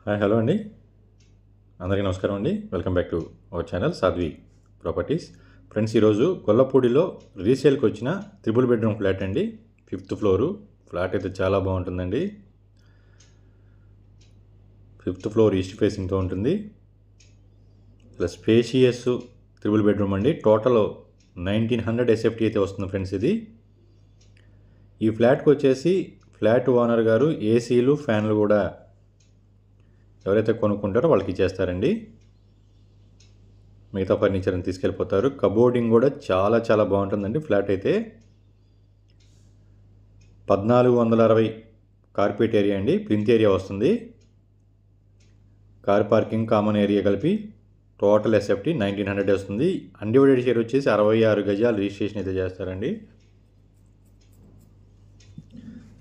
Hi hello అండి, అందరికీ నమస్కారం అండి. Welcome back to our channel Sadhvi properties. Friends, ఈరోజు గొల్లపూడిలో రీసేల్కి వచ్చిన 3 బెడ్రూమ్ ఫ్లాట్ అండి. 5th ఫ్లోరు ఫ్లాట్ అయితే చాలా బాగుంటుందండి. 5th ఫ్లోర్ ఈస్ట్ ఫేసింగ్తో ఉంటుంది. ప్లస్ స్పేషియస్ 3 బెడ్రూమ్ అండి. టోటల్ 1900 SFT అయితే వస్తుంది ఫ్రెండ్స్. ఇది ఈ ఫ్లాట్కి వచ్చేసి ఫ్లాట్ ఓనర్ గారు ఏసీలు ఫ్యాన్లు కూడా ఎవరైతే కొనుక్కుంటారో వాళ్ళకి ఇచ్చేస్తారండి. మిగతా ఫర్నిచర్ని తీసుకెళ్ళిపోతారు. కబోర్డింగ్ కూడా చాలా చాలా బాగుంటుందండి. ఫ్లాట్ అయితే 1460 కార్పెట్ ఏరియా అండి. ప్లింత్ ఏరియా వస్తుంది. కార్ పార్కింగ్, కామన్ ఏరియా కలిపి టోటల్ SFT 1900 వస్తుంది. అన్డివైడెడ్ షేర్ వచ్చేసి 66 గజాలు రిజిస్ట్రేషన్ అయితే చేస్తారండి.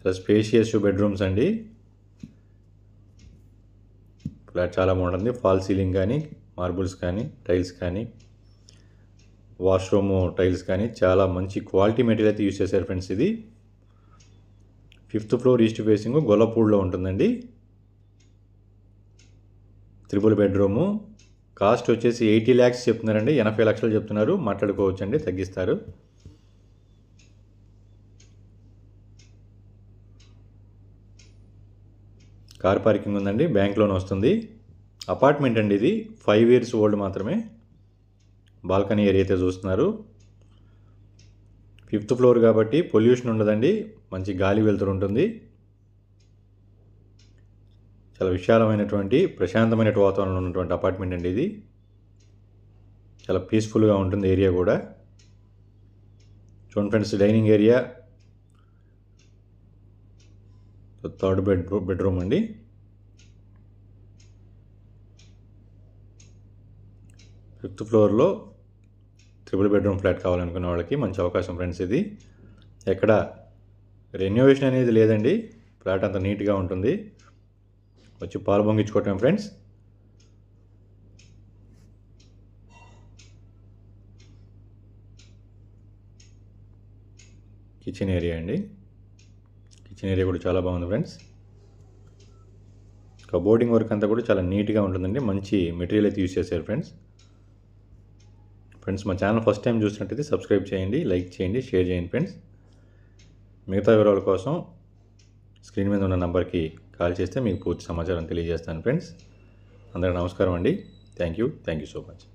ప్లస్ స్పేషియస్ బెడ్రూమ్స్ అండి. ఫ్లాట్ చాలా బాగుంటుంది. ఫాల్ సీలింగ్ కానీ, మార్బుల్స్ కానీ, టైల్స్ కానీ, వాష్రూమ్ టైల్స్ కానీ చాలా మంచి క్వాలిటీ మెటీరియల్ అయితే యూస్ చేశారు ఫ్రెండ్స్. ఇది 5th ఫ్లోర్ ఈస్ట్ ఫేసింగ్ గొల్లపూడిలో ఉంటుందండి. 3 బెడ్రూము. కాస్ట్ వచ్చేసి 80 lakhs చెప్తున్నారండి. 80 లక్షలు చెప్తున్నారు. మాట్లాడుకోవచ్చు అండి, తగ్గిస్తారు. కార్ పార్కింగ్ ఉందండి. బ్యాంక్ లోన్ వస్తుంది. అపార్ట్మెంట్ అండి. ఇది 5 years ఓల్డ్ మాత్రమే. బాల్కనీ ఏరియా అయితే చూస్తున్నారు. 5th ఫ్లోర్ కాబట్టి పొల్యూషన్ ఉండదండి. మంచి గాలి వెలుతురు ఉంటుంది. చాలా విశాలమైనటువంటి ప్రశాంతమైన వాతావరణంలో ఉన్నటువంటి అపార్ట్మెంట్ అండి ఇది. చాలా పీస్ఫుల్గా ఉంటుంది ఏరియా కూడా. చూడండి friends, dining area 3rd bedroom అండి. 5th ఫ్లోర్లో 3 బెడ్రూమ్ ఫ్లాట్ కావాలనుకునే వాళ్ళకి మంచి అవకాశం ఫ్రెండ్స్. ఇది ఎక్కడ రెన్యువేషన్ అనేది లేదండి. ఫ్లాట్ అంత నీట్గా ఉంటుంది. వచ్చి పాలు పొంగించుకోవటం ఫ్రెండ్స్. కిచెన్ ఏరియా అండి. కిచెన్ ఏరియా కూడా చాలా బాగుంది ఫ్రెండ్స్. కబోర్డింగ్ వర్క్ అంతా కూడా చాలా నీట్గా ఉంటుందండి. మంచి మెటీరియల్ అయితే యూస్ చేశారు ఫ్రెండ్స్. మా ఛానల్ ఫస్ట్ టైం చూసినట్టయితే సబ్స్క్రైబ్ చేయండి, లైక్ చేయండి, షేర్ చేయండి ఫ్రెండ్స్. మిగతా వివరాల కోసం స్క్రీన్ మీద ఉన్న నంబర్కి కాల్ చేస్తే మీకు పూర్తి సమాచారం తెలియజేస్తాను ఫ్రెండ్స్. అందరికీ నమస్కారం అండి. Thank you so much.